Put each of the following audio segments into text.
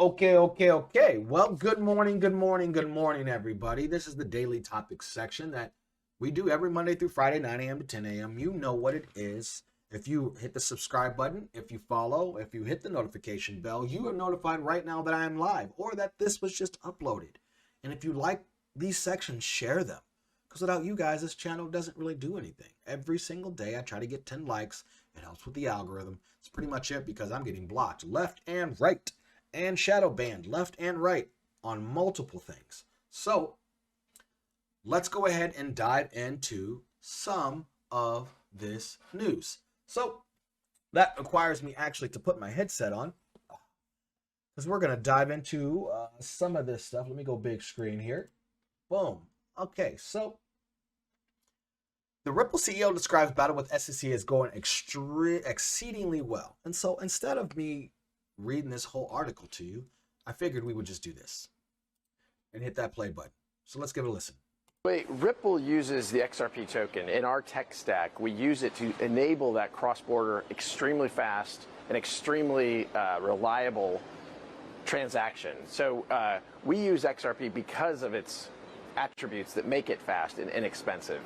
Okay. Well, good morning, everybody. This is the daily topics section that we do every Monday through Friday, 9 a.m. to 10 a.m. You know what it is. If you hit the subscribe button, if you follow, if you hit the notification bell, you are notified right now that I am live or that this was just uploaded. And if you like these sections, share them. Because without you guys, this channel doesn't really do anything. Every single day, I try to get 10 likes. It helps with the algorithm. It's pretty much it because I'm getting blocked left and right and shadow banned left and right on multiple things. So let's go ahead and dive into some of this news. So that requires me actually to put my headset on because we're going to dive into some of this stuff. Let me go big screen here. Boom. Okay, so the Ripple CEO describes battle with SEC as going exceedingly well. And so instead of me reading this whole article to you, I figured we would just do this and hit that play button. So let's give it a listen. Wait, Ripple uses the XRP token in our tech stack. We use it to enable that cross-border, extremely fast and extremely reliable transaction. So we use XRP because of its attributes that make it fast and inexpensive.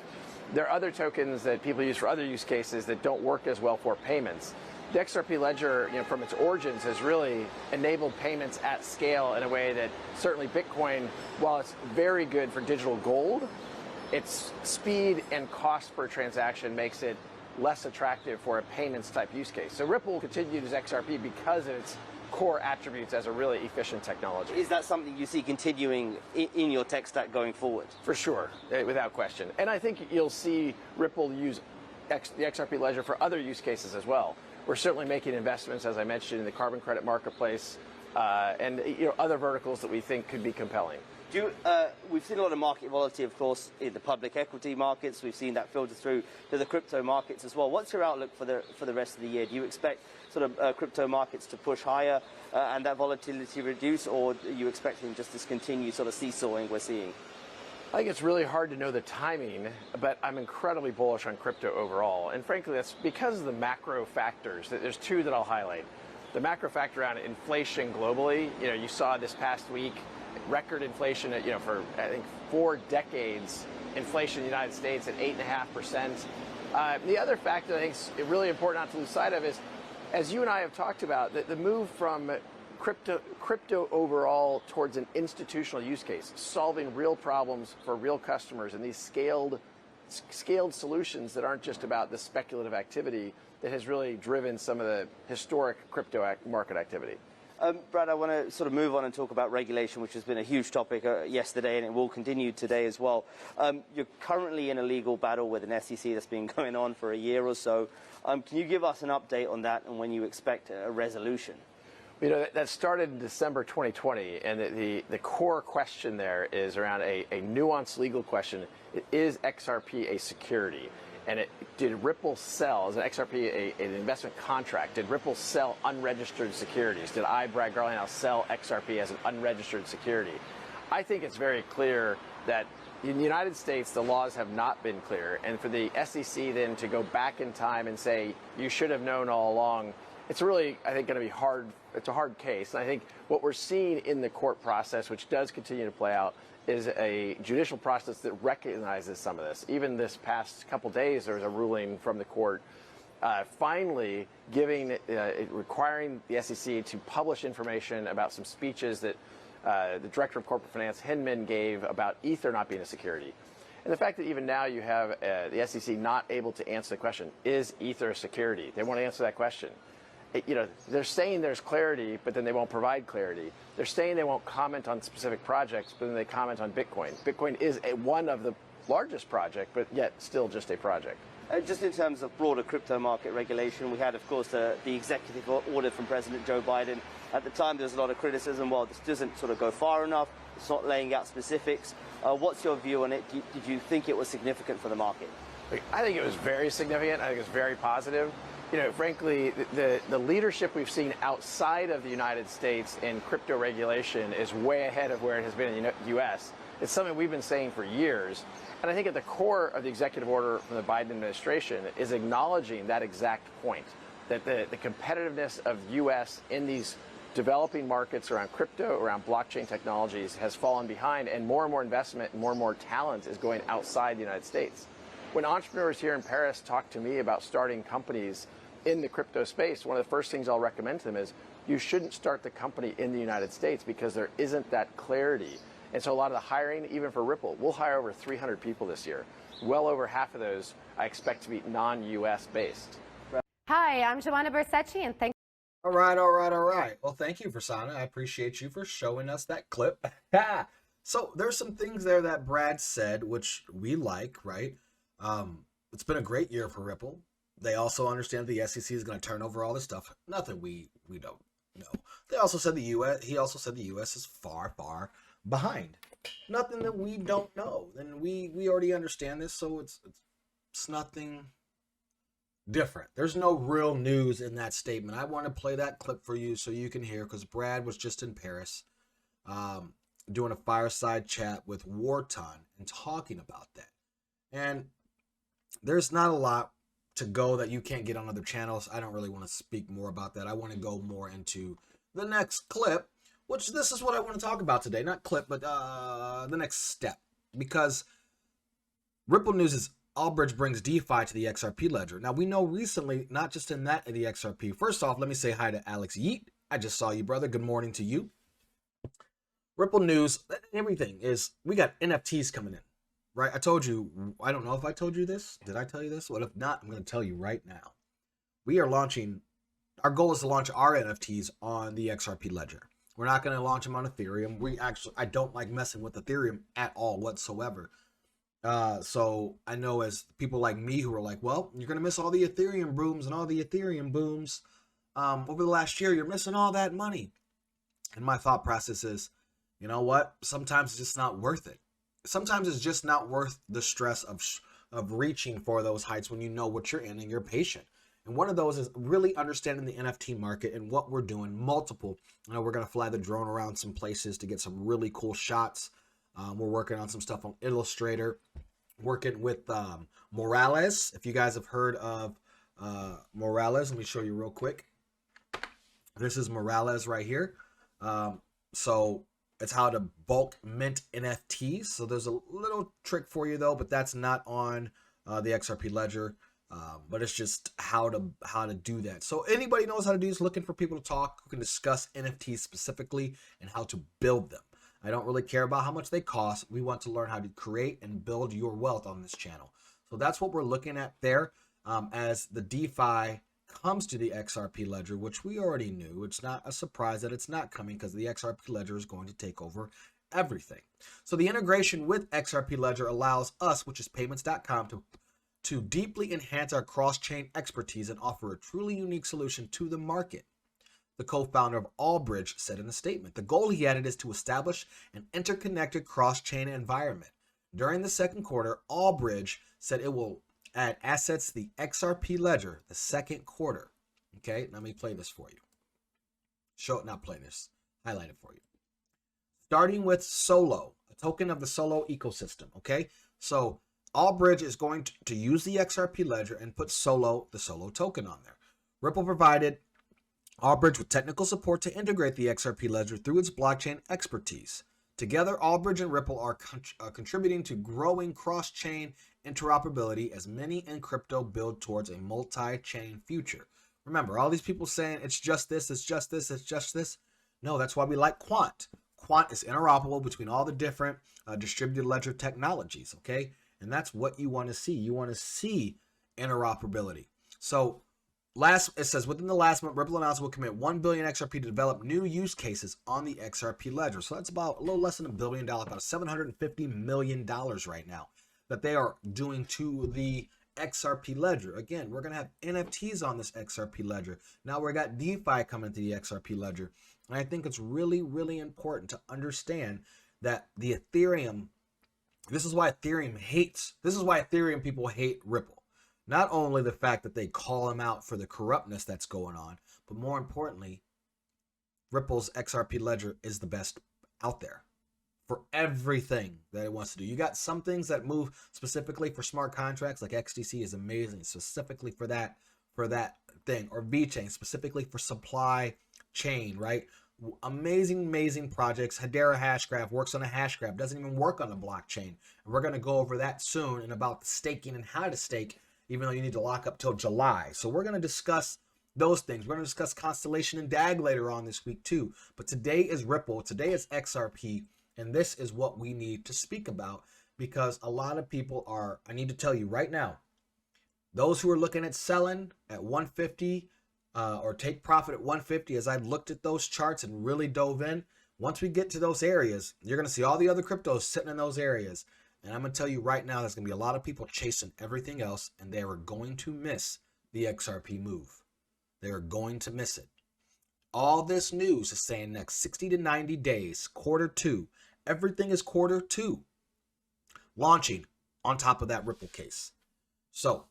There are other tokens that people use for other use cases that don't work as well for payments. The XRP ledger, from its origins, has really enabled payments at scale in a way that certainly Bitcoin, while it's very good for digital gold, its speed and cost per transaction makes it less attractive for a payments type use case. So Ripple will continue to use XRP because of its core attributes as a really efficient technology. Is that something you see continuing in your tech stack going forward? For sure, without question. And I think you'll see Ripple use the XRP ledger for other use cases as well. We're certainly making investments, as I mentioned, in the carbon credit marketplace and other verticals that we think could be compelling. We've seen a lot of market volatility, of course, in the public equity markets. We've seen that filter through to the crypto markets as well. What's your outlook for the rest of the year? Do you expect sort of crypto markets to push higher and that volatility reduce, or are you expecting just this continued sort of seesawing we're seeing? I think it's really hard to know the timing, but I'm incredibly bullish on crypto overall. And frankly, that's because of the macro factors. There's two that I'll highlight. The macro factor around inflation globally. You saw this past week record inflation at, for I think 4 decades, inflation in the United States at 8.5%. The other factor I think is really important not to lose sight of is, as you and I have talked about, the move from crypto overall towards an institutional use case, solving real problems for real customers and these scaled solutions that aren't just about the speculative activity that has really driven some of the historic crypto market activity. Brad, I want to sort of move on and talk about regulation, which has been a huge topic yesterday, and it will continue today as well. You're currently in a legal battle with an SEC that's been going on for a year or so. Can you give us an update on that and when you expect a resolution? That started in December 2020, and the core question there is around a nuanced legal question. Is XRP a security? And did Ripple sell, as an XRP, an investment contract, did Ripple sell unregistered securities? Did I, Brad Garley, sell XRP as an unregistered security? I think it's very clear that in the United States, the laws have not been clear. And for the SEC then to go back in time and say, you should have known all along, it's really, I think, going to be hard. It's a hard case. And I think what we're seeing in the court process, which does continue to play out, is a judicial process that recognizes some of this. Even this past couple days, there was a ruling from the court finally requiring the SEC to publish information about some speeches that the Director of Corporate Finance, Hinman, gave about Ether not being a security. And the fact that even now you have the SEC not able to answer the question, is Ether a security? They won't answer that question. They're saying there's clarity, but then they won't provide clarity. They're saying they won't comment on specific projects, but then they comment on Bitcoin. Bitcoin is one of the largest projects, but yet still just a project. Just in terms of broader crypto market regulation, we had, of course, the executive order from President Joe Biden. At the time, there was a lot of criticism. Well, this doesn't sort of go far enough. It's not laying out specifics. What's your view on it? Did you think it was significant for the market? I think it was very significant. I think it was very positive. Frankly, the leadership we've seen outside of the United States in crypto regulation is way ahead of where it has been in the U.S. It's something we've been saying for years. And I think at the core of the executive order from the Biden administration is acknowledging that exact point, that the competitiveness of the U.S. in these developing markets around crypto, around blockchain technologies has fallen behind, and more investment and more talent is going outside the United States. When entrepreneurs here in Paris talk to me about starting companies in the crypto space, one of the first things I'll recommend to them is you shouldn't start the company in the United States because there isn't that clarity. And so a lot of the hiring, even for Ripple, we'll hire over 300 people this year. Well over half of those I expect to be non-US based. Hi, I'm Joanna Bersecci, and thanks. All right. Well, thank you, Versana. I appreciate you for showing us that clip. So there's some things there that Brad said, which we like, right? It's been a great year for Ripple. They also understand the SEC is going to turn over all this stuff. Nothing we don't know. They also said the U.S. He also said the U.S. is far behind. Nothing that we don't know, and we already understand this, so it's nothing different. There's no real news in that statement. I want to play that clip for you so you can hear, because Brad was just in Paris doing a fireside chat with Wharton and talking about that. And there's not a lot to go that you can't get on other channels. I don't really want to speak more about that. I want to go more into the next clip, which this is what I want to talk about today. Not clip, but the next step. Because Ripple news is Allbridge brings DeFi to the XRP ledger. Now, we know recently, not just in that, in the XRP. First off, let me say hi to Alex Yeet. I just saw you, brother. Good morning to you. Ripple news, everything is, we got NFTs coming in, right? I told you, I don't know if I told you this. Did I tell you this? Well, if not, I'm going to tell you right now. We are launching, our goal is to launch our NFTs on the XRP ledger. We're not going to launch them on Ethereum. I don't like messing with Ethereum at all whatsoever. So I know as people like me who are like, well, you're going to miss all the Ethereum booms and all the Ethereum booms over the last year. You're missing all that money. And my thought process is, you know what? Sometimes it's just not worth it. Sometimes it's just not worth the stress of reaching for those heights when you know what you're in and you're patient. And one of those is really understanding the NFT market and what we're doing. Multiple. You know, we're going to fly the drone around some places to get some really cool shots. We're working on some stuff on Illustrator, working with Morales. If you guys have heard of Morales, let me show you real quick. This is Morales right here. So it's how to bulk mint NFTs. So there's a little trick for you though, but that's not on the XRP ledger. But it's just how to do that. So anybody knows how to do this, looking for people to talk who can discuss NFTs specifically and how to build them. I don't really care about how much they cost. We want to learn how to create and build your wealth on this channel. So that's what we're looking at there as the DeFi comes to the XRP ledger, which we already knew. It's not a surprise that it's not coming because the XRP ledger is going to take over everything. So the integration with XRP ledger allows us, which is payments.com, to deeply enhance our cross-chain expertise and offer a truly unique solution to the market. The co-founder of Allbridge said in a statement. The goal, he added, is to establish an interconnected cross-chain environment. During the second quarter, Allbridge said it will add assets to the XRP ledger the second quarter. Okay, let me play this for you. Not play this, highlight it for you. Starting with Solo, a token of the Solo ecosystem. Okay, so Allbridge is going to use the XRP ledger and put Solo, the Solo token, on there. Ripple provided Allbridge with technical support to integrate the XRP ledger through its blockchain expertise. Together, Allbridge and Ripple are contributing to growing cross-chain interoperability as many in crypto build towards a multi-chain future. Remember, all these people saying it's just this, it's just this, it's just this. No, that's why we like Quant. Quant is interoperable between all the different distributed ledger technologies, okay? And that's what you want to see. You want to see interoperability. So it says, within the last month, Ripple announced it will commit 1 billion XRP to develop new use cases on the XRP ledger. So that's about a little less than $1 billion, about $750 million right now that they are doing to the XRP ledger. Again, we're going to have NFTs on this XRP ledger. Now we've got DeFi coming to the XRP ledger. And I think it's really, really important to understand that the Ethereum, this is why Ethereum people hate Ripple. Not only the fact that they call him out for the corruptness that's going on, but more importantly, Ripple's XRP ledger is the best out there for everything that it wants to do. You got some things that move specifically for smart contracts, like XDC is amazing, specifically for that thing, or VeChain specifically for supply chain, right? Amazing projects. Hedera Hashgraph works on a Hashgraph, doesn't even work on a blockchain. And we're going to go over that soon and about the staking and how to stake, even though you need to lock up till July. So we're going to discuss those things. We're going to discuss Constellation and DAG later on this week too. But today is Ripple, today is XRP, and this is what we need to speak about because a lot of people are, I need to tell you right now, those who are looking at selling at 150 or take profit at 150, as I've looked at those charts and really dove in, once we get to those areas, you're going to see all the other cryptos sitting in those areas. And I'm going to tell you right now, there's going to be a lot of people chasing everything else, and they are going to miss the XRP move. They are going to miss it. All this news is saying next 60 to 90 days, Q2, everything is Q2 launching on top of that Ripple case. So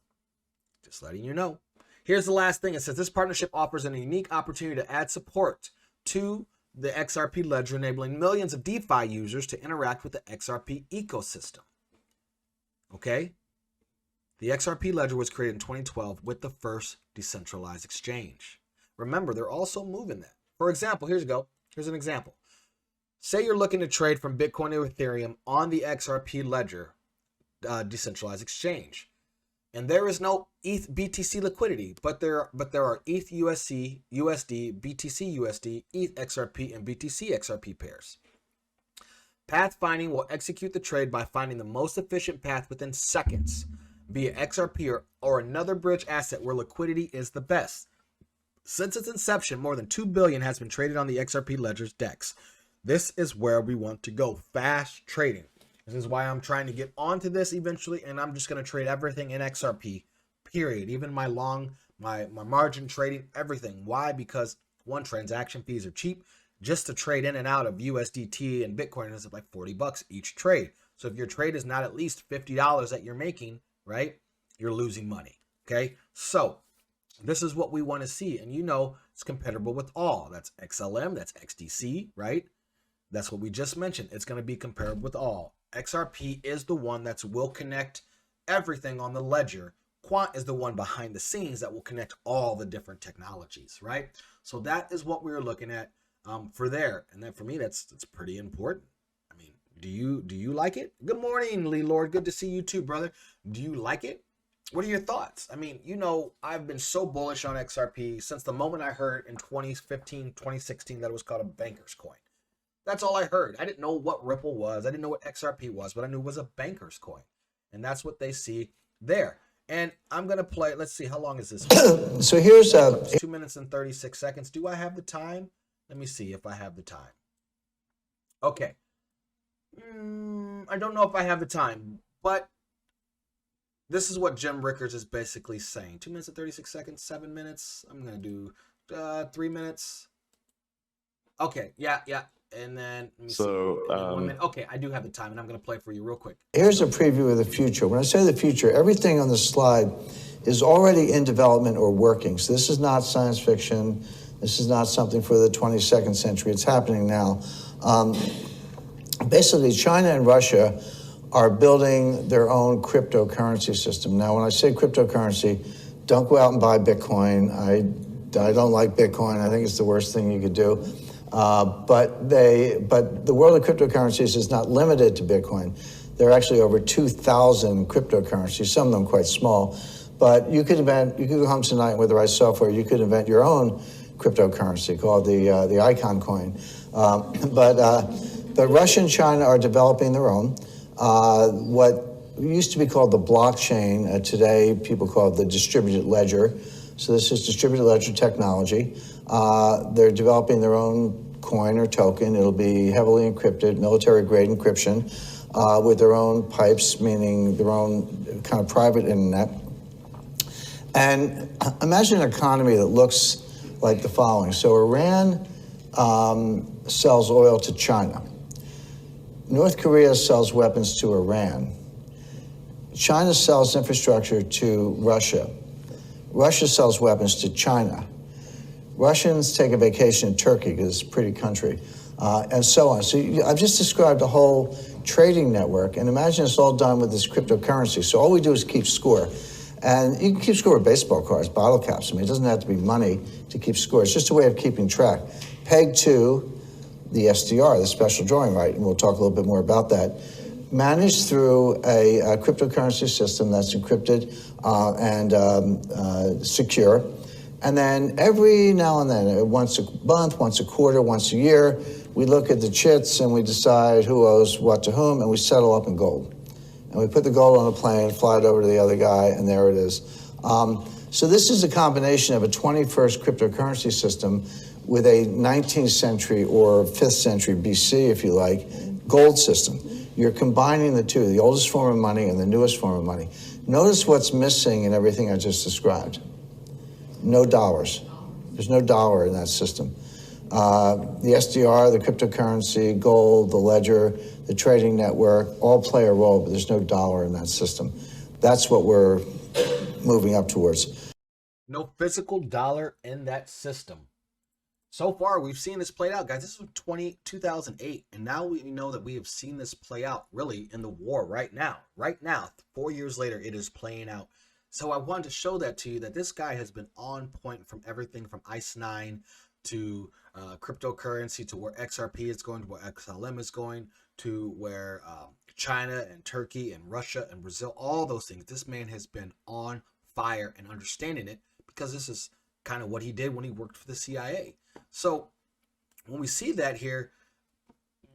just letting you know. Here's the last thing. It says this partnership offers a unique opportunity to add support to the XRP ledger, enabling millions of DeFi users to interact with the XRP ecosystem. Okay? The XRP ledger was created in 2012 with the first decentralized exchange. Remember, they're also moving that. For example, here's an example. Say you're looking to trade from Bitcoin to Ethereum on the XRP ledger decentralized exchange. And there is no ETH BTC liquidity, but there are ETH USD, BTC USD, ETH XRP, and BTC XRP pairs. Pathfinding will execute the trade by finding the most efficient path within seconds via XRP or another bridge asset where liquidity is the best. Since its inception, more than $2 billion has been traded on the XRP ledger's DEX. This is where we want to go, fast trading. This is why I'm trying to get onto this eventually, and I'm just going to trade everything in XRP, period. Even my margin trading, everything. Why? Because one, transaction fees are cheap. Just to trade in and out of USDT and Bitcoin is like $40 each trade. So if your trade is not at least $50 that you're making, right, you're losing money. Okay, so this is what we want to see, and you know it's compatible with all. That's XLM, that's XDC, right? That's what we just mentioned. It's going to be comparable with all. XRP is the one that will connect everything on the ledger. Quant is the one behind the scenes that will connect all the different technologies, right? So that is what we were looking at for there. And then for me, that's pretty important. I mean, do you like it? Good morning, Lee Lord. Good to see you too, brother. Do you like it? What are your thoughts? I mean, you know, I've been so bullish on XRP since the moment I heard in 2015, 2016 that it was called a banker's coin. That's all I heard. I didn't know what Ripple was. I didn't know what XRP was, but I knew it was a banker's coin. And that's what they see there. And I'm going to play. Let's see. How long is this? So here's 2 minutes and 36 seconds. Do I have the time? Let me see if I have the time. Okay. I don't know if I have the time, but this is what Jim Rickards is basically saying. 2 minutes and 36 seconds, 7 minutes. I'm going to do 3 minutes. Okay. Yeah. And then, let me see. 1 minute. Okay, I do have the time, and I'm going to play for you real quick. Here's a preview of the future. When I say the future, everything on the slide is already in development or working. So this is not science fiction. This is not something for the 22nd century. It's happening now. Basically, China and Russia are building their own cryptocurrency system. Now, when I say cryptocurrency, don't go out and buy Bitcoin. I don't like Bitcoin. I think it's the worst thing you could do. But the world of cryptocurrencies is not limited to Bitcoin. There are actually over 2,000 cryptocurrencies, some of them quite small. But you could go home tonight with the right software, you could invent your own cryptocurrency called the Icon coin. But Russia and China are developing their own. What used to be called the blockchain, today people call it the distributed ledger. So this is distributed ledger technology. They're developing their own coin or token. It'll be heavily encrypted, military-grade encryption, with their own pipes, meaning their own kind of private internet. And imagine an economy that looks like the following. So Iran sells oil to China. North Korea sells weapons to Iran. China sells infrastructure to Russia. Russia sells weapons to China. Russians take a vacation in Turkey because it's a pretty country, and so on. So I've just described a whole trading network, and imagine it's all done with this cryptocurrency. So all we do is keep score. And you can keep score with baseball cards, bottle caps. I mean, it doesn't have to be money to keep score. It's just a way of keeping track. Peg to the SDR, the special drawing right, and we'll talk a little bit more about that. Managed through a cryptocurrency system that's encrypted and secure. And then every now and then, once a month, once a quarter, once a year, we look at the chits and we decide who owes what to whom, and we settle up in gold. And we put the gold on a plane, fly it over to the other guy, and there it is. So this is a combination of a 21st cryptocurrency system with a 19th century or 5th century BC, if you like, gold system. You're combining the two, the oldest form of money and the newest form of money. Notice what's missing in everything I just described. No dollars. There's no dollar in that system. The SDR, the cryptocurrency, gold, the ledger, the trading network, all play a role, but there's no dollar in that system. That's what we're moving up towards. No physical dollar in that system. So far, we've seen this played out, guys. This was 2008, and now we know that we have seen this play out really in the war right now. Right now, 4 years later, it is playing out. So I wanted to show that to you, that this guy has been on point from everything from ICE9 to cryptocurrency, to where XRP is going, to where XLM is going, to where China and Turkey and Russia and Brazil, all those things. This man has been on fire and understanding it, because this is kind of what he did when he worked for the CIA. So when we see that here,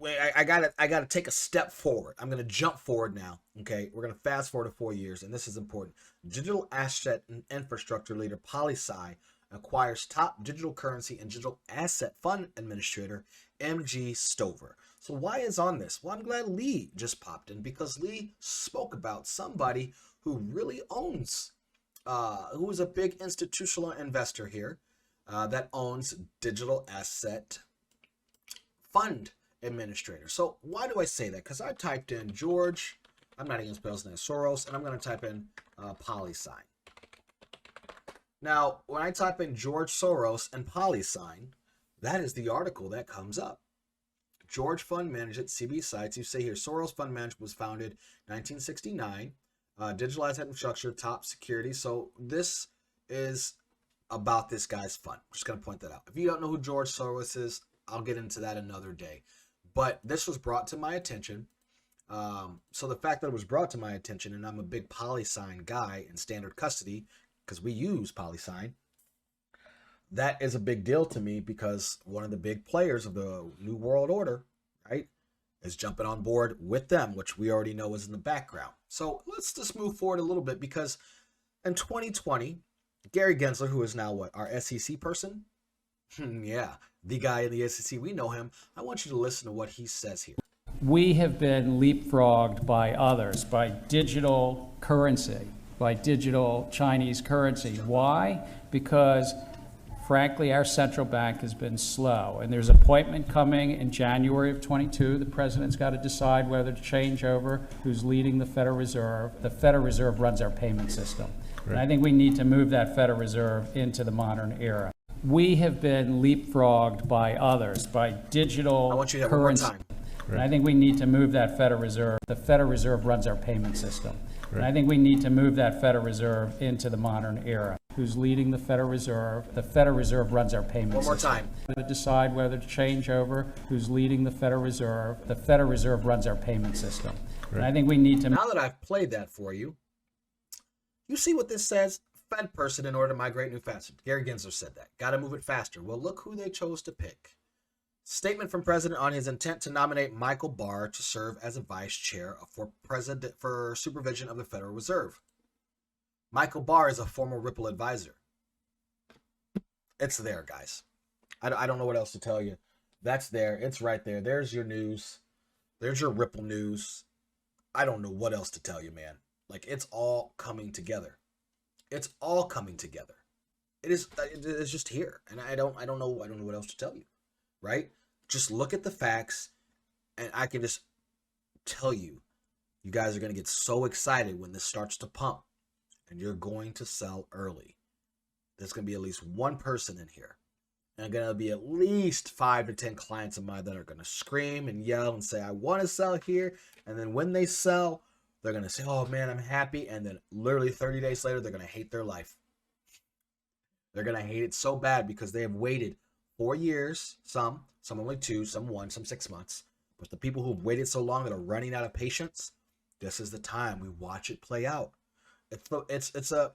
I gotta take a step forward. I'm gonna jump forward now. Okay, we're gonna fast forward to 4 years, and this is important. Digital asset and infrastructure leader PolySign acquires top digital currency and digital asset fund administrator MG Stover. So why is on this? Well, I'm glad Lee just popped in, because Lee spoke about somebody who really owns, who is a big institutional investor here, that owns digital asset fund administrator. So why do I say that? Because I typed in George, I'm not even spelling his name, Soros, and I'm going to type in PolySign. Now, when I type in George Soros and PolySign, that is the article that comes up. George Fund Management, CB Sites. You say here, Soros Fund Management was founded 1969. Digital asset infrastructure, top security. So this is about this guy's fund. I'm just going to point that out. If you don't know who George Soros is, I'll get into that another day. But this was brought to my attention. So the fact that it was brought to my attention, and I'm a big PolySign guy in standard custody, because we use PolySign, that is a big deal to me, because one of the big players of the New World Order, right, is jumping on board with them, which we already know is in the background. So let's just move forward a little bit, because in 2020, Gary Gensler, who is now what, our SEC person? Yeah, the guy in the SEC, we know him. I want you to listen to what he says here. We have been leapfrogged by others, by digital currency, by digital Chinese currency. Why? Because, frankly, our central bank has been slow. And there's an appointment coming in January of 22. The president's got to decide whether to change over who's leading the Federal Reserve. The Federal Reserve runs our payment system. Right. And I think we need to move that Federal Reserve into the modern era. We have been leapfrogged by others, by digital I want you to have currency. one more time. And I think we need to move that Federal Reserve. The Federal Reserve runs our payment system. Right. And I think we need to move that Federal Reserve into the modern era. Who's leading the Federal Reserve? The Federal Reserve runs our payment system. One more time. To decide whether to change over who's leading the Federal Reserve. The Federal Reserve runs our payment system. Right. And I think we need to. Now that I've played that for you, you see what this says? Fed person in order to migrate new faster. Gary Gensler said that. Got to move it faster. Well, look who they chose to pick. Statement from President on his intent to nominate Michael Barr to serve as a vice chair for supervision of the Federal Reserve. Michael Barr is a former Ripple advisor. It's there, guys. I don't know what else to tell you. That's there. It's right there. There's your news. There's your Ripple news. I don't know what else to tell you, man. Like, it's all coming together. It's all coming together. It's just here, and I don't know what else to tell you, right? Just look at the facts, and I can just tell you, you guys are going to get so excited when this starts to pump, and you're going to sell early. There's going to be at least one person in here, and going to be at least 5 to 10 clients of mine that are going to scream and yell and say, I want to sell here, and then when they sell, They're going to say, oh man, I'm happy. And then literally 30 days later, they're going to hate their life. They're going to hate it so bad because they have waited 4 years, some only 2, some 1, some 6 months. But the people who've waited so long that are running out of patience, this is the time we watch it play out. It's a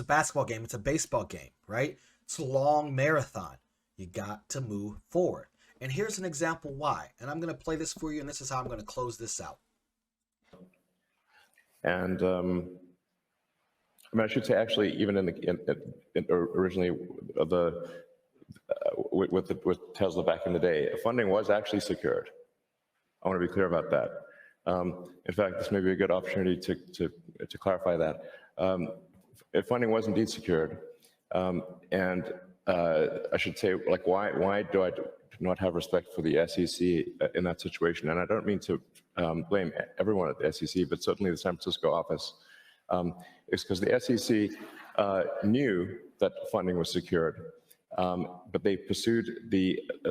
basketball game. It's a baseball game, right? It's a long marathon. You got to move forward. And here's an example why. And I'm going to play this for you, and this is how I'm going to close this out. And I mean, I should say, actually, even originally with Tesla back in the day, funding was actually secured. I want to be clear about that. In fact, this may be a good opportunity to clarify that. If funding was indeed secured, and I should say, like, why do I not have respect for the SEC in that situation? And I don't mean to blame everyone at the SEC, but certainly the San Francisco office. It's because the SEC knew that funding was secured, but they pursued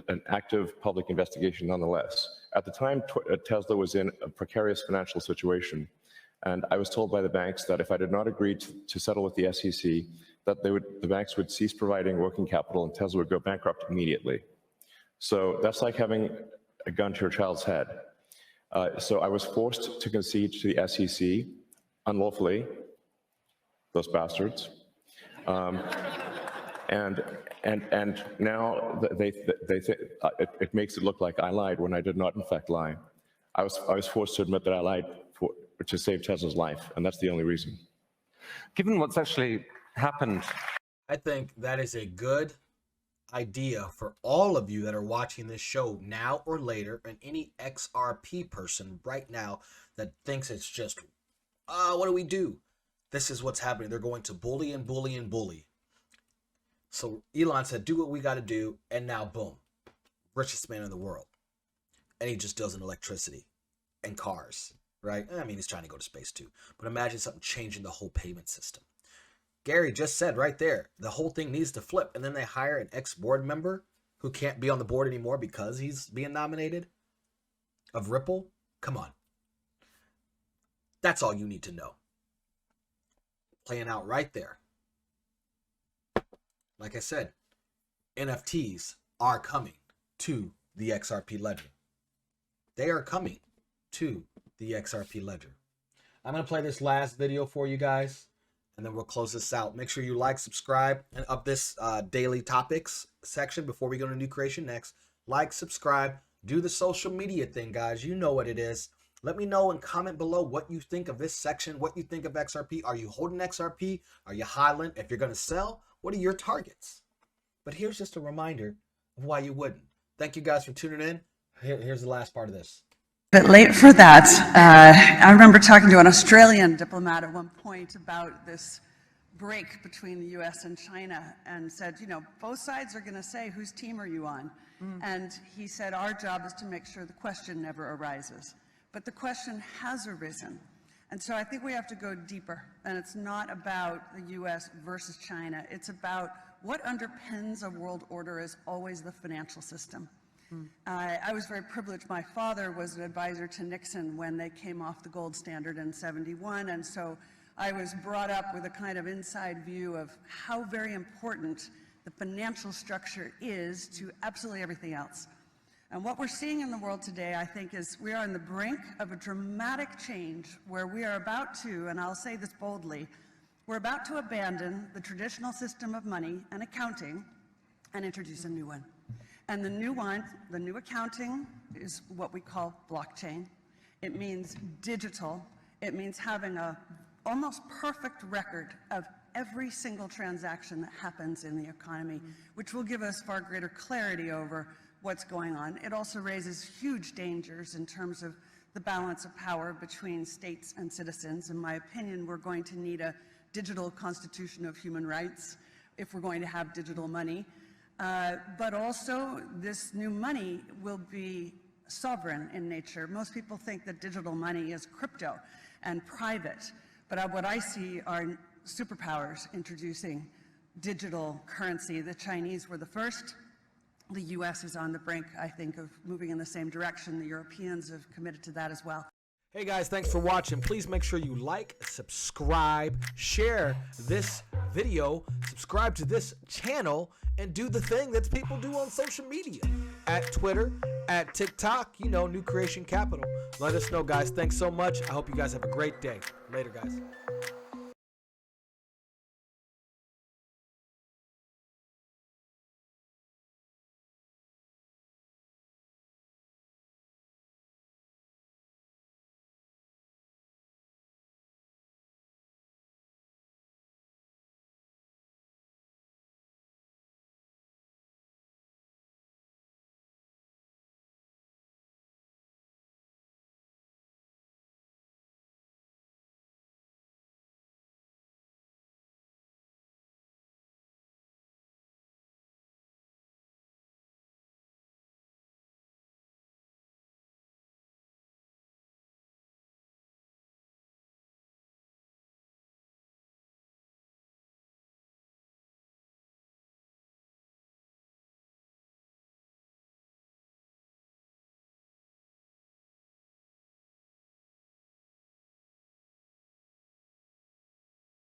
an active public investigation nonetheless. At the time, Tesla was in a precarious financial situation, and I was told by the banks that if I did not agree to settle with the SEC, that the banks would cease providing working capital and Tesla would go bankrupt immediately. So that's like having a gun to your child's head. So I was forced to concede to the SEC unlawfully, those bastards. And now it makes it look like I lied when I did not in fact lie. I was forced to admit that I lied to save Tesla's life, and that's the only reason. Given what's actually happened, I think that is a good idea for all of you that are watching this show now or later, and any XRP person right now that thinks it's just, what do we do? This is what's happening. They're going to bully and bully and bully. So Elon said, do what we got to do, and now boom, richest man in the world. And he just deals in electricity and cars, right? I mean, he's trying to go to space too. But imagine something changing the whole payment system. Gary just said right there, the whole thing needs to flip. And then they hire an ex-board member who can't be on the board anymore because he's being nominated of Ripple. Come on. That's all you need to know. Playing out right there. Like I said, NFTs are coming to the XRP ledger. They are coming to the XRP ledger. I'm going to play this last video for you guys, and then we'll close this out. Make sure you like, subscribe, and up this daily topics section before we go to new creation next. Like, subscribe, do the social media thing, guys. You know what it is. Let me know and comment below what you think of this section, what you think of XRP. Are you holding XRP? Are you hodling? If you're going to sell, what are your targets? But here's just a reminder of why you wouldn't. Thank you guys for tuning in. Here's the last part of this. A bit late for that. I remember talking to an Australian diplomat at one point about this break between the US and China, and said, you know, both sides are going to say, whose team are you on? And he said, our job is to make sure the question never arises. But the question has arisen. And so I think we have to go deeper. And it's not about the US versus China. It's about what underpins a world order is always the financial system. I was very privileged. My father was an advisor to Nixon when they came off the gold standard in '71. And so I was brought up with a kind of inside view of how very important the financial structure is to absolutely everything else. And what we're seeing in the world today, I think, is we are on the brink of a dramatic change where we are about to, and I'll say this boldly, we're about to abandon the traditional system of money and accounting and introduce a new one. And the new one, the new accounting, is what we call blockchain. It means digital. It means having a almost perfect record of every single transaction that happens in the economy, which will give us far greater clarity over what's going on. It also raises huge dangers in terms of the balance of power between states and citizens. In my opinion, we're going to need a digital constitution of human rights if we're going to have digital money. But also, this new money will be sovereign in nature. Most people think that digital money is crypto and private, but what I see are superpowers introducing digital currency. The Chinese were the first. The US is on the brink, I think, of moving in the same direction. The Europeans have committed to that as well. Hey guys, thanks for watching. Please make sure you like, subscribe, share this video, subscribe to this channel, and do the thing that people do on social media. At Twitter, at TikTok, New Creation Capital. Let us know, guys. Thanks so much. I hope you guys have a great day. Later, guys.